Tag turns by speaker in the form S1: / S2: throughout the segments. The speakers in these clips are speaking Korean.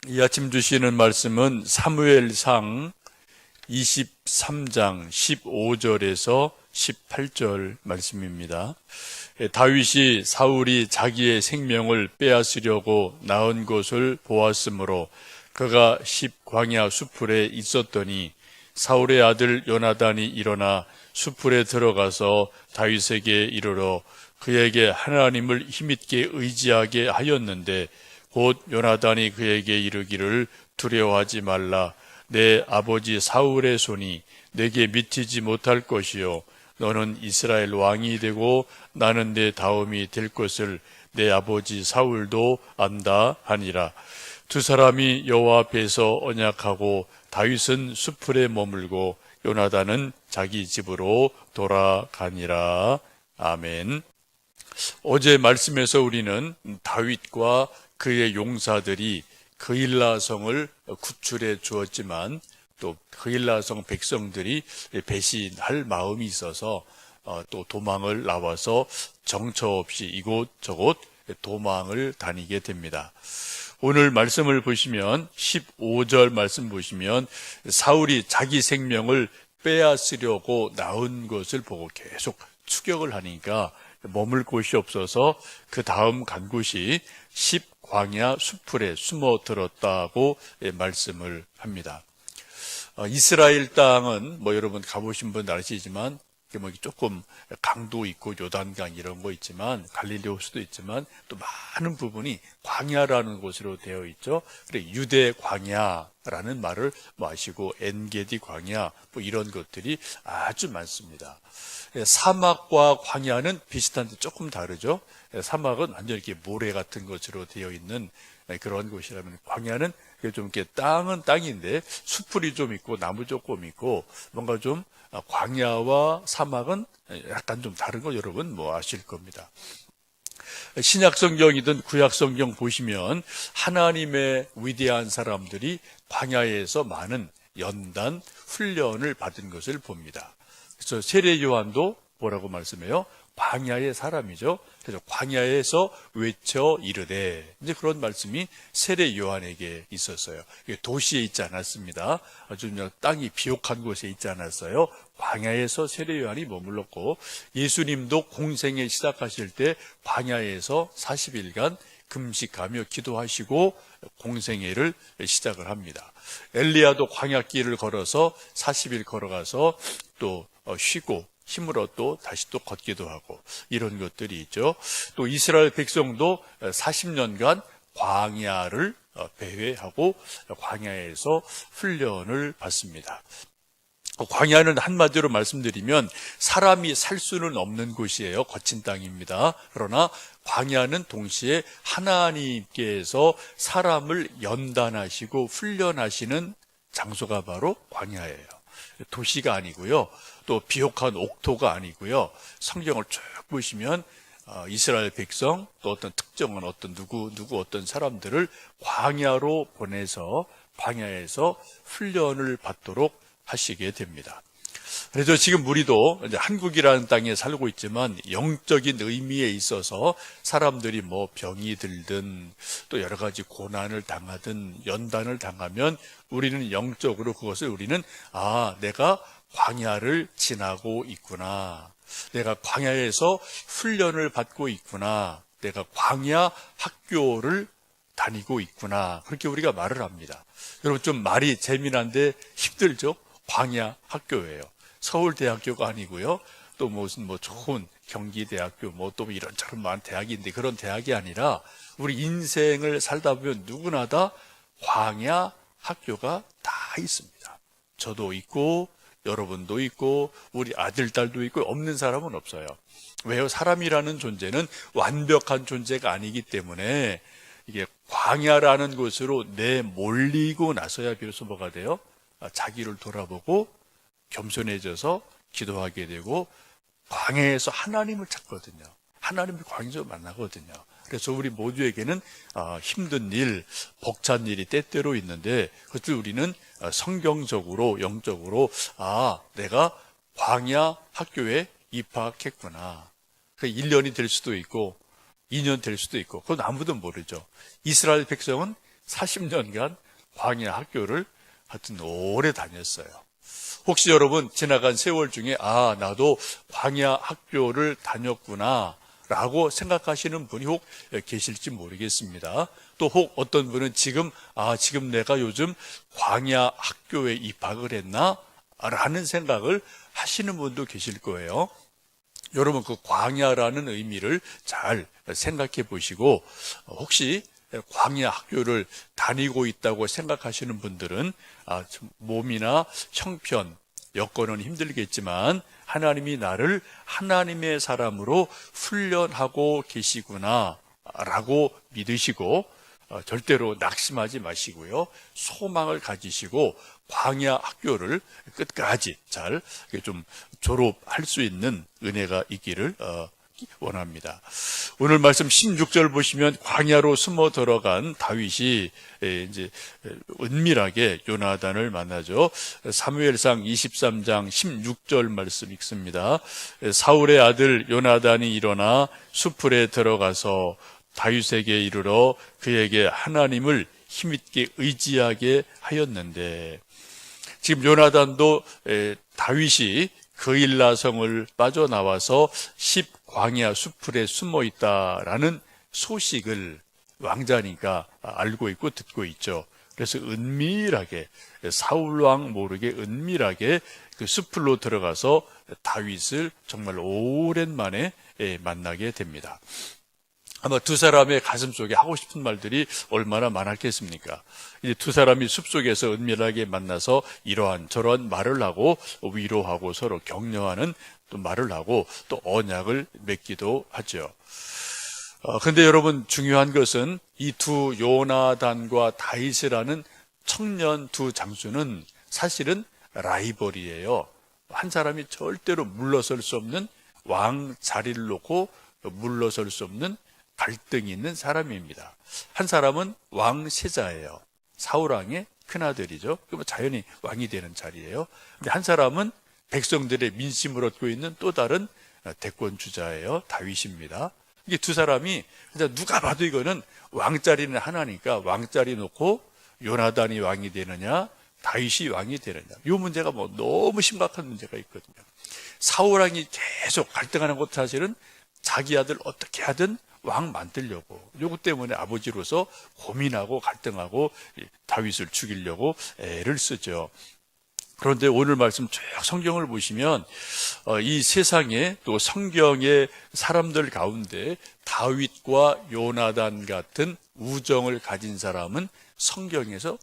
S1: 이 아침 주시는 말씀은 사무엘상 23장 15절에서 18절 말씀입니다. 다윗이 사울이 자기의 생명을 빼앗으려고 나온 것을 보았으므로 그가 십광야 수풀에 있었더니 사울의 아들 요나단이 일어나 수풀에 들어가서 다윗에게 이르러 그에게 하나님을 힘있게 의지하게 하였는데 곧 요나단이 그에게 이르기를 두려워하지 말라. 내 아버지 사울의 손이 내게 미치지 못할 것이요 너는 이스라엘 왕이 되고 나는 내 다음이 될 것을 내 아버지 사울도 안다 하니라. 두 사람이 여호와 앞에서 언약하고 다윗은 수풀에 머물고 요나단은 자기 집으로 돌아가니라. 아멘. 어제 말씀에서 우리는 다윗과 그의 용사들이 그일라성을 구출해 주었지만 또 그일라성 백성들이 배신할 마음이 있어서 또 도망을 나와서 정처 없이 이곳저곳 도망을 다니게 됩니다. 오늘 말씀을 보시면 15절 말씀 보시면 사울이 자기 생명을 빼앗으려고 나온 것을 보고 계속 추격을 하니까 머물 곳이 없어서 그 다음 간 곳이 십광야 수풀에 숨어 들었다고 말씀을 합니다. 이스라엘 땅은 여러분 가보신 분 아시지만 조금 강도 있고 요단강 이런 거 있지만 갈릴리 호수도 있지만 또 많은 부분이 광야라는 곳으로 되어 있죠. 그래 유대 광야라는 말을 아시고 엔게디 광야 이런 것들이 아주 많습니다. 사막과 광야는 비슷한데 조금 다르죠. 사막은 완전 이렇게 모래 같은 것으로 되어 있는 그런 곳이라면 광야는 좀 이렇게 땅은 땅인데 수풀이 좀 있고 나무 조금 있고 뭔가 좀 광야와 사막은 약간 좀 다른 거 여러분 아실 겁니다. 신약 성경이든 구약 성경 보시면 하나님의 위대한 사람들이 광야에서 많은 연단 훈련을 받은 것을 봅니다. 그래서 세례 요한도 뭐라고 말씀해요? 광야의 사람이죠. 그래서 광야에서 외쳐 이르되 이제 그런 말씀이 세례 요한에게 있었어요. 도시에 있지 않았습니다. 아주 땅이 비옥한 곳에 있지 않았어요. 광야에서 세례 요한이 머물렀고 예수님도 공생에 시작하실 때 광야에서 40일간 금식하며 기도하시고 공생애를 시작을 합니다. 엘리야도 광야길을 걸어서 40일 걸어가서 또 쉬고 힘으로 또 다시 또 걷기도 하고 이런 것들이 있죠. 또 이스라엘 백성도 40년간 광야를 배회하고 광야에서 훈련을 받습니다. 광야는 한마디로 말씀드리면 사람이 살 수는 없는 곳이에요. 거친 땅입니다. 그러나 광야는 동시에 하나님께서 사람을 연단하시고 훈련하시는 장소가 바로 광야예요. 도시가 아니고요. 또 비옥한 옥토가 아니고요. 성경을 쭉 보시면 이스라엘 백성 또 어떤 특정한 누구 어떤 사람들을 광야로 보내서 광야에서 훈련을 받도록 하시게 됩니다. 그래서 지금 우리도 이제 한국이라는 땅에 살고 있지만 영적인 의미에 있어서 사람들이 병이 들든 또 여러 가지 고난을 당하든 연단을 당하면 우리는 영적으로 그것을 우리는 내가 광야를 지나고 있구나. 내가 광야에서 훈련을 받고 있구나. 내가 광야 학교를 다니고 있구나. 그렇게 우리가 말을 합니다. 여러분 좀 말이 재미난데 힘들죠? 광야 학교예요. 서울대학교가 아니고요. 또 무슨 좋은 경기대학교 또 이런저런 많은 대학인데 그런 대학이 아니라 우리 인생을 살다 보면 누구나 다 광야 학교가 다 있습니다. 저도 있고 여러분도 있고 우리 아들, 딸도 있고 없는 사람은 없어요. 왜요? 사람이라는 존재는 완벽한 존재가 아니기 때문에 이게 광야라는 곳으로 내몰리고 나서야 비로소 뭐가 돼요? 자기를 돌아보고 겸손해져서 기도하게 되고 광야에서 하나님을 찾거든요. 하나님을 광야에서 만나거든요. 그래서 우리 모두에게는 힘든 일, 벅찬 일이 때때로 있는데 그것을 우리는 성경적으로 영적으로 내가 광야 학교에 입학했구나. 그 1년이 될 수도 있고 2년 될 수도 있고 그건 아무도 모르죠. 이스라엘 백성은 40년간 광야 학교를 하여튼 오래 다녔어요. 혹시 여러분 지나간 세월 중에 나도 광야 학교를 다녔구나 라고 생각하시는 분이 혹 계실지 모르겠습니다. 또 혹 어떤 분은 지금 내가 요즘 광야 학교에 입학을 했나? 라는 생각을 하시는 분도 계실 거예요. 여러분 그 광야라는 의미를 잘 생각해 보시고 혹시 광야 학교를 다니고 있다고 생각하시는 분들은 몸이나 형편, 여건은 힘들겠지만 하나님이 나를 하나님의 사람으로 훈련하고 계시구나 라고 믿으시고 절대로 낙심하지 마시고요. 소망을 가지시고 광야 학교를 끝까지 잘 좀 졸업할 수 있는 은혜가 있기를 원합니다. 오늘 말씀 16절 보시면 광야로 숨어 들어간 다윗이 이제 은밀하게 요나단을 만나죠. 사무엘상 23장 16절 말씀 읽습니다. 사울의 아들 요나단이 일어나 수풀에 들어가서 다윗에게 이르러 그에게 하나님을 힘있게 의지하게 하였는데, 지금 요나단도 다윗이 그일라 성을 빠져나와서 10광야 수풀에 숨어 있다라는 소식을 왕자니까 알고 있고 듣고 있죠. 그래서 은밀하게, 사울왕 모르게 은밀하게 그 수풀로 들어가서 다윗을 정말 오랜만에 만나게 됩니다. 아마 두 사람의 가슴 속에 하고 싶은 말들이 얼마나 많았겠습니까? 이제 두 사람이 숲속에서 은밀하게 만나서 이러한 저러한 말을 하고 위로하고 서로 격려하는 또 말을 하고 또 언약을 맺기도 하죠. 근데 여러분 중요한 것은 이 두 요나단과 다윗이라는 청년 두 장수는 사실은 라이벌이에요. 한 사람이 절대로 물러설 수 없는 왕 자리를 놓고 물러설 수 없는 갈등이 있는 사람입니다. 한 사람은 왕세자예요. 사울왕의 큰아들이죠. 그러면 자연히 왕이 되는 자리예요. 근데 한 사람은 백성들의 민심을 얻고 있는 또 다른 대권주자예요. 다윗입니다. 이게 두 사람이 누가 봐도 이거는 왕자리는 하나니까 왕자리 놓고 요나단이 왕이 되느냐 다윗이 왕이 되느냐, 이 문제가 너무 심각한 문제가 있거든요. 사울왕이 계속 갈등하는 것도 사실은 자기 아들 어떻게 하든 왕 만들려고, 요거 때문에 아버지로서 고민하고 갈등하고 다윗을 죽이려고 애를 쓰죠. 그런데 오늘 말씀 쭉 성경을 보시면 이 세상에 또 성경의 사람들 가운데 다윗과 요나단 같은 우정을 가진 사람은 성경에서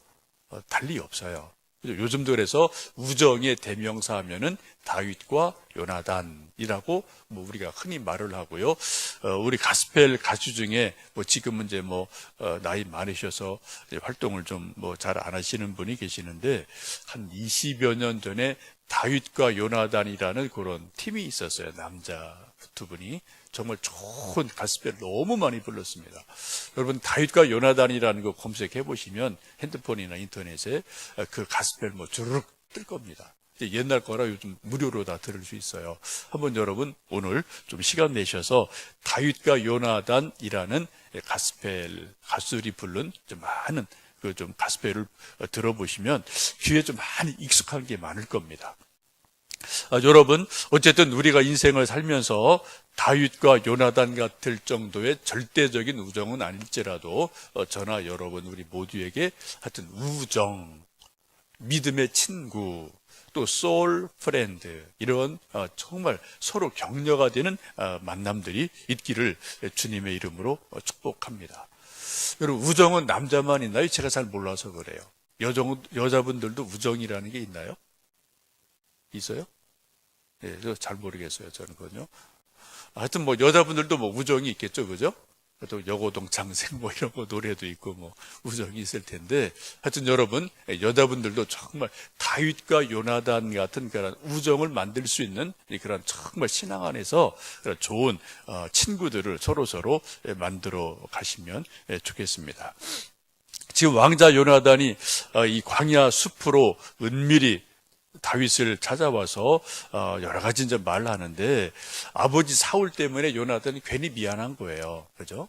S1: 달리 없어요. 요즘도 그래서 우정의 대명사 하면은 다윗과 요나단이라고 우리가 흔히 말을 하고요. 우리 가스펠 가수 중에 지금은 이제 나이 많으셔서 활동을 좀 잘 안 하시는 분이 계시는데, 한 20여 년 전에 다윗과 요나단이라는 그런 팀이 있었어요. 남자 두 분이. 정말 좋은 가스펠 너무 많이 불렀습니다. 여러분 다윗과 요나단이라는 거 검색해 보시면 핸드폰이나 인터넷에 그 가스펠 주르륵 뜰 겁니다. 옛날 거라 요즘 무료로 다 들을 수 있어요. 한번 여러분 오늘 좀 시간 내셔서 다윗과 요나단이라는 가스펠 가수들이 부른 좀 많은 좀 가스펠을 들어보시면 귀에 좀 많이 익숙한 게 많을 겁니다. 여러분 어쨌든 우리가 인생을 살면서 다윗과 요나단 같을 정도의 절대적인 우정은 아닐지라도 저나 여러분 우리 모두에게 하여튼 우정, 믿음의 친구, 또 소울 프렌드, 이런 정말 서로 격려가 되는 만남들이 있기를 주님의 이름으로 축복합니다. 여러분 우정은 남자만 있나요? 제가 잘 몰라서 그래요. 여자분들도 우정이라는 게 있나요? 있어요? 예, 잘 모르겠어요. 저는 그건요. 하여튼 여자분들도 우정이 있겠죠, 그죠? 또 여고동 장생 이런 거 노래도 있고 우정이 있을 텐데, 하여튼 여러분 여자분들도 정말 다윗과 요나단 같은 그런 우정을 만들 수 있는 그런 정말 신앙 안에서 그런 좋은 친구들을 서로 만들어 가시면 좋겠습니다. 지금 왕자 요나단이 이 광야 숲으로 은밀히 다윗을 찾아와서 여러 가지 이제 말을 하는데, 아버지 사울 때문에 요나단이 괜히 미안한 거예요. 그죠?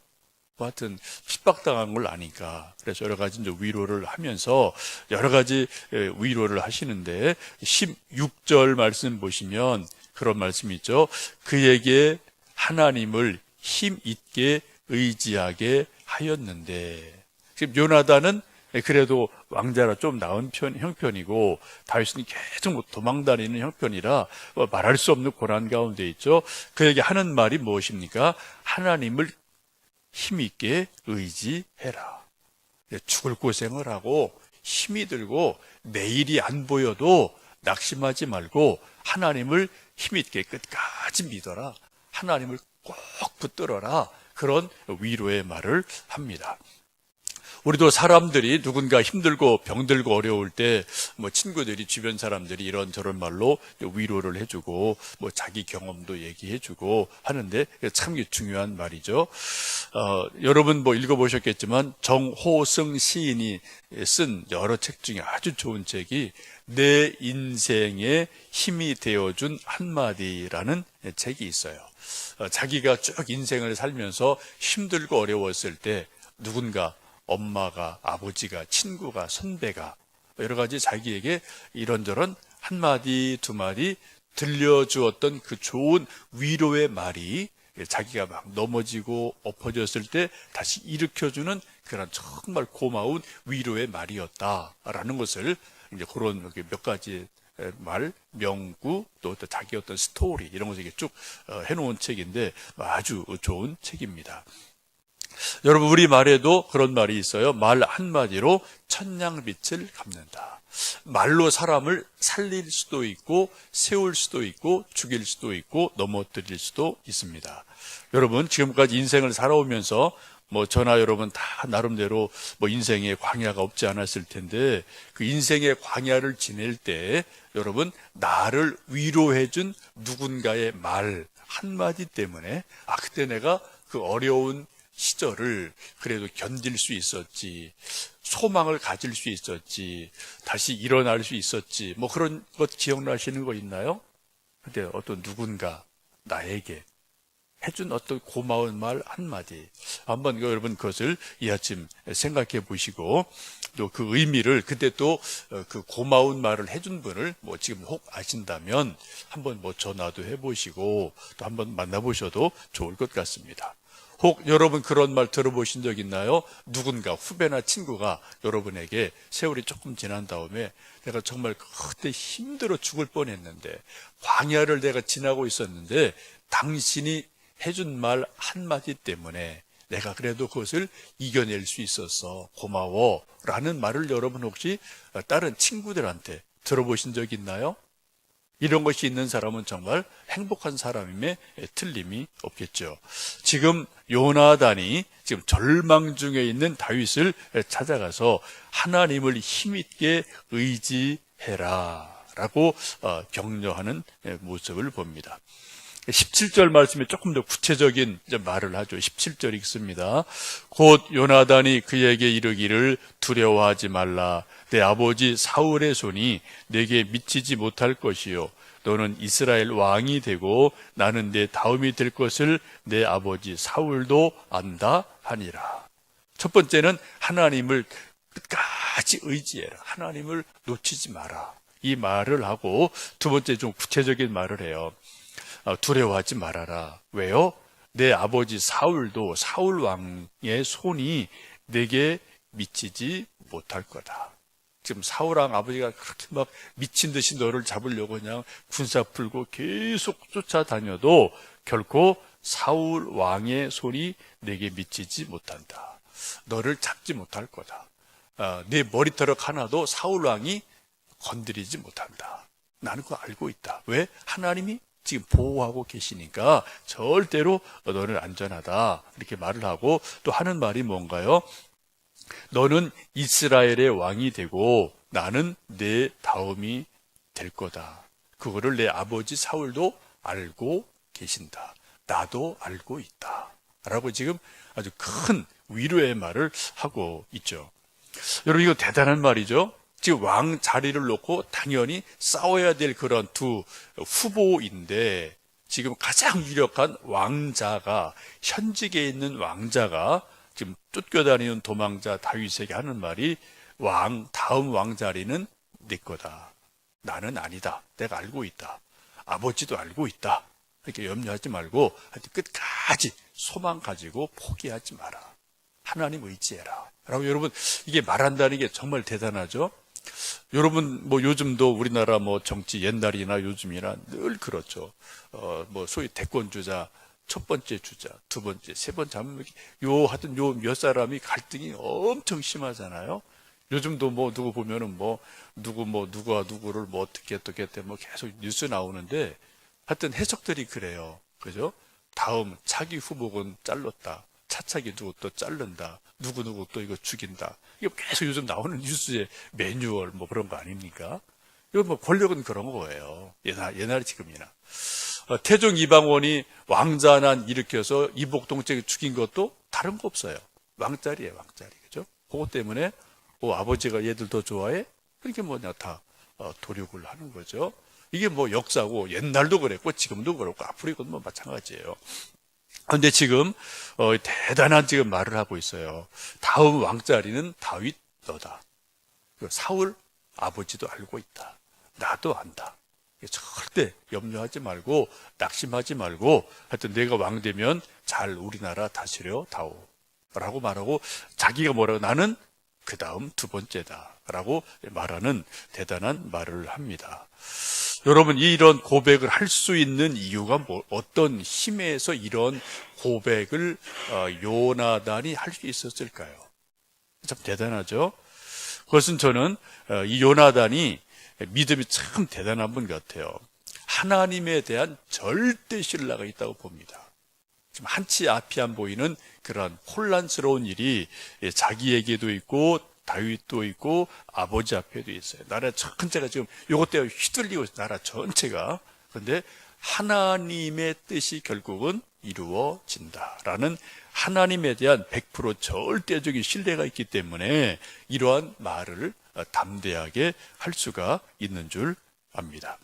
S1: 뭐 하여튼 핍박당한 걸 아니까 그래서 여러 가지 이제 위로를 하면서 여러 가지 위로를 하시는데 16절 말씀 보시면 그런 말씀이 있죠. 그에게 하나님을 힘 있게 의지하게 하였는데, 지금 요나단은 그래도 왕자라 좀 나은 형편이고 다윗은 계속 도망다니는 형편이라 말할 수 없는 고난 가운데 있죠. 그에게 하는 말이 무엇입니까? 하나님을 힘있게 의지해라. 죽을 고생을 하고 힘이 들고 내일이 안 보여도 낙심하지 말고 하나님을 힘있게 끝까지 믿어라. 하나님을 꼭 붙들어라. 그런 위로의 말을 합니다. 우리도 사람들이 누군가 힘들고 병들고 어려울 때 뭐 친구들이 주변 사람들이 이런저런 말로 위로를 해주고 뭐 자기 경험도 얘기해주고 하는데 참 중요한 말이죠. 여러분 뭐 읽어보셨겠지만 정호승 시인이 쓴 여러 책 중에 아주 좋은 책이 내 인생에 힘이 되어준 한마디라는 책이 있어요. 자기가 쭉 인생을 살면서 힘들고 어려웠을 때 누군가 엄마가, 아버지가, 친구가, 선배가 여러 가지 자기에게 이런저런 한마디, 두마디 들려주었던 그 좋은 위로의 말이 자기가 막 넘어지고 엎어졌을 때 다시 일으켜주는 그런 정말 고마운 위로의 말이었다라는 것을 이제 그런 몇 가지 말, 명구, 또 자기 어떤 스토리 이런 것을 이렇게 쭉 해놓은 책인데 아주 좋은 책입니다. 여러분 우리 말에도 그런 말이 있어요. 말 한마디로 천냥빛을 갚는다. 말로 사람을 살릴 수도 있고 세울 수도 있고 죽일 수도 있고 넘어뜨릴 수도 있습니다. 여러분 지금까지 인생을 살아오면서 뭐 저나 여러분 다 나름대로 뭐 인생에 광야가 없지 않았을 텐데 그 인생의 광야를 지낼 때 여러분 나를 위로해준 누군가의 말 한마디 때문에 그때 내가 그 어려운 시절을 그래도 견딜 수 있었지, 소망을 가질 수 있었지, 다시 일어날 수 있었지, 뭐 그런 것 기억나시는 거 있나요? 근데 어떤 누군가 나에게 해준 어떤 고마운 말 한마디 한번 여러분 그것을 이 아침 생각해 보시고 또 그 의미를 그때 또 그 고마운 말을 해준 분을 뭐 지금 혹 아신다면 한번 뭐 전화도 해보시고 또 한번 만나보셔도 좋을 것 같습니다. 혹 여러분 그런 말 들어보신 적 있나요? 누군가 후배나 친구가 여러분에게 세월이 조금 지난 다음에 내가 정말 그때 힘들어 죽을 뻔했는데 광야를 내가 지나고 있었는데 당신이 해준 말 한마디 때문에 내가 그래도 그것을 이겨낼 수 있었어 고마워 라는 말을 여러분 혹시 다른 친구들한테 들어보신 적 있나요? 이런 것이 있는 사람은 정말 행복한 사람임에 틀림이 없겠죠. 지금 요나단이 지금 절망 중에 있는 다윗을 찾아가서 하나님을 힘있게 의지해라 라고 격려하는 모습을 봅니다. 17절 말씀에 조금 더 구체적인 말을 하죠. 17절 읽습니다. 곧 요나단이 그에게 이르기를 두려워하지 말라. 내 아버지 사울의 손이 내게 미치지 못할 것이요. 너는 이스라엘 왕이 되고 나는 내 다음이 될 것을 내 아버지 사울도 안다 하니라. 첫 번째는 하나님을 끝까지 의지해라. 하나님을 놓치지 마라. 이 말을 하고 두 번째 좀 구체적인 말을 해요. 두려워하지 말아라. 왜요? 내 아버지 사울도 사울 왕의 손이 내게 미치지 못할 거다. 지금 사울 왕 아버지가 그렇게 막 미친 듯이 너를 잡으려고 그냥 군사 풀고 계속 쫓아다녀도 결코 사울 왕의 손이 내게 미치지 못한다. 너를 잡지 못할 거다. 네 머리털럭 하나도 사울 왕이 건드리지 못한다. 나는 그거 알고 있다. 왜? 하나님이 지금 보호하고 계시니까 절대로 너는 안전하다. 이렇게 말을 하고 또 하는 말이 뭔가요? 너는 이스라엘의 왕이 되고 나는 내 다음이 될 거다. 그거를 내 아버지 사울도 알고 계신다. 나도 알고 있다. 라고 지금 아주 큰 위로의 말을 하고 있죠. 여러분 이거 대단한 말이죠. 지금 왕 자리를 놓고 당연히 싸워야 될 그런 두 후보인데 지금 가장 유력한 왕자가 현직에 있는 왕자가 지금 쫓겨다니는 도망자 다윗에게 하는 말이 다음 왕 자리는 네 거다. 나는 아니다. 내가 알고 있다. 아버지도 알고 있다. 이렇게 염려하지 말고 하여튼 끝까지 소망 가지고 포기하지 마라. 하나님 의지해라. 라고 여러분, 이게 말한다는 게 정말 대단하죠? 여러분, 요즘도 우리나라 정치 옛날이나 요즘이나 늘 그렇죠. 소위 대권주자, 첫 번째 주자, 두 번째, 세 번째 하면 하여튼 요 몇 사람이 갈등이 엄청 심하잖아요. 요즘도 누구 보면은 누구와 누구를 어떻게 했대 계속 뉴스 나오는데 하여튼 해석들이 그래요. 그죠? 다음 차기 후보군 잘랐다. 차차기 누구 또 자른다. 누구 또 이거 죽인다. 이거 계속 요즘 나오는 뉴스의 매뉴얼 그런 거 아닙니까? 이거 권력은 그런 거예요. 옛날 지금이나. 태종 이방원이 왕자난 일으켜서 이복동책 죽인 것도 다른 거 없어요. 왕자리예요, 왕자리. 그죠? 그것 때문에 아버지가 얘들 더 좋아해? 그렇게 다 도륙을 하는 거죠. 이게 역사고 옛날도 그랬고 지금도 그렇고 앞으로 이건 마찬가지예요. 그런데 지금 대단한 지금 말을 하고 있어요. 다음 왕자리는 다윗 너다. 사울 아버지도 알고 있다. 나도 안다. 절대 염려하지 말고 낙심하지 말고 하여튼 내가 왕 되면 잘 우리나라 다스려 다오 라고 말하고 자기가 뭐라고 나는 그 다음 두 번째다 라고 말하는 대단한 말을 합니다. 여러분, 이런 고백을 할 수 있는 이유가 어떤 힘에서 이런 고백을 요나단이 할 수 있었을까요? 참 대단하죠. 그것은 저는 이 요나단이 믿음이 참 대단한 분 같아요. 하나님에 대한 절대 신뢰가 있다고 봅니다. 지금 한치 앞이 안 보이는 그런 혼란스러운 일이 자기에게도 있고 다윗도 있고 아버지 앞에도 있어요. 나라 전체가 지금 이것 때문에 휘둘리고 있어요. 나라 전체가. 그런데 하나님의 뜻이 결국은 이루어진다라는 하나님에 대한 100% 절대적인 신뢰가 있기 때문에 이러한 말을 담대하게 할 수가 있는 줄 압니다.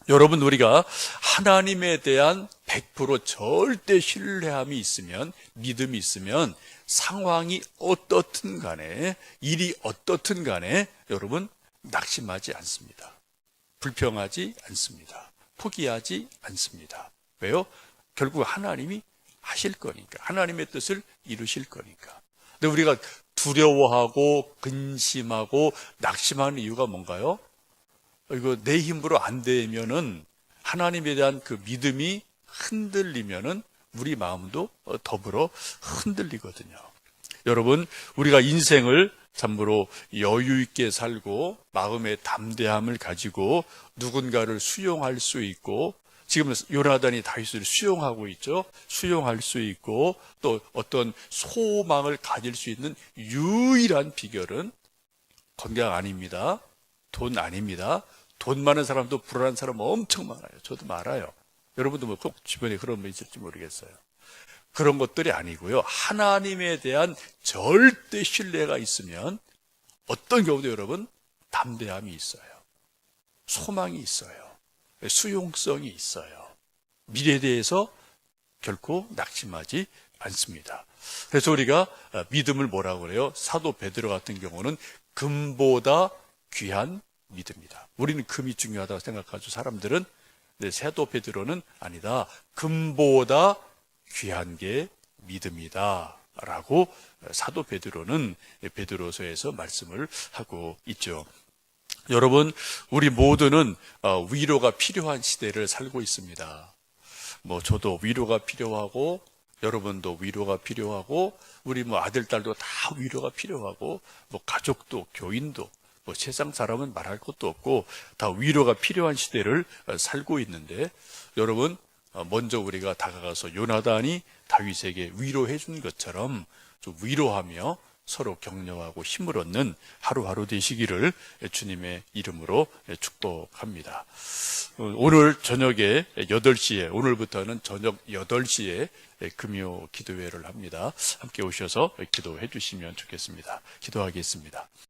S1: 여러분, 우리가 하나님에 대한 100% 절대 신뢰함이 있으면, 믿음이 있으면 상황이 어떻든 간에, 일이 어떻든 간에 여러분 낙심하지 않습니다. 불평하지 않습니다. 포기하지 않습니다. 왜요? 결국 하나님이 하실 거니까. 하나님의 뜻을 이루실 거니까. 근데 우리가 두려워하고 근심하고 낙심하는 이유가 뭔가요? 이거 내 힘으로 안 되면은 하나님에 대한 그 믿음이 흔들리면은 우리 마음도 더불어 흔들리거든요. 여러분, 우리가 인생을 참으로 여유 있게 살고 마음의 담대함을 가지고 누군가를 수용할 수 있고, 지금 요나단이 다윗을 수용하고 있죠. 수용할 수 있고 또 어떤 소망을 가질 수 있는 유일한 비결은 건강 아닙니다. 돈 아닙니다. 돈 많은 사람도 불안한 사람 엄청 많아요. 저도 많아요. 여러분도 꼭 주변에 그런 분 있을지 모르겠어요. 그런 것들이 아니고요. 하나님에 대한 절대 신뢰가 있으면 어떤 경우도 여러분 담대함이 있어요. 소망이 있어요. 수용성이 있어요. 미래에 대해서 결코 낙심하지 않습니다. 그래서 우리가 믿음을 뭐라고 그래요? 사도 베드로 같은 경우는 금보다 귀한 믿음이다. 우리는 금이 중요하다고 생각하죠. 사람들은. 근데 사도 베드로는 아니다. 금보다 귀한 게 믿음이다 라고 사도 베드로는 베드로서에서 말씀을 하고 있죠. 여러분, 우리 모두는 위로가 필요한 시대를 살고 있습니다. 저도 위로가 필요하고 여러분도 위로가 필요하고 우리 아들, 딸도 다 위로가 필요하고 가족도 교인도 세상 사람은 말할 것도 없고 다 위로가 필요한 시대를 살고 있는데, 여러분, 먼저 우리가 다가가서 요나단이 다윗에게 위로해 준 것처럼 좀 위로하며 서로 격려하고 힘을 얻는 하루하루 되시기를 주님의 이름으로 축복합니다. 오늘 저녁에 8시에, 오늘부터는 저녁 8시에 금요 기도회를 합니다. 함께 오셔서 기도해 주시면 좋겠습니다. 기도하겠습니다.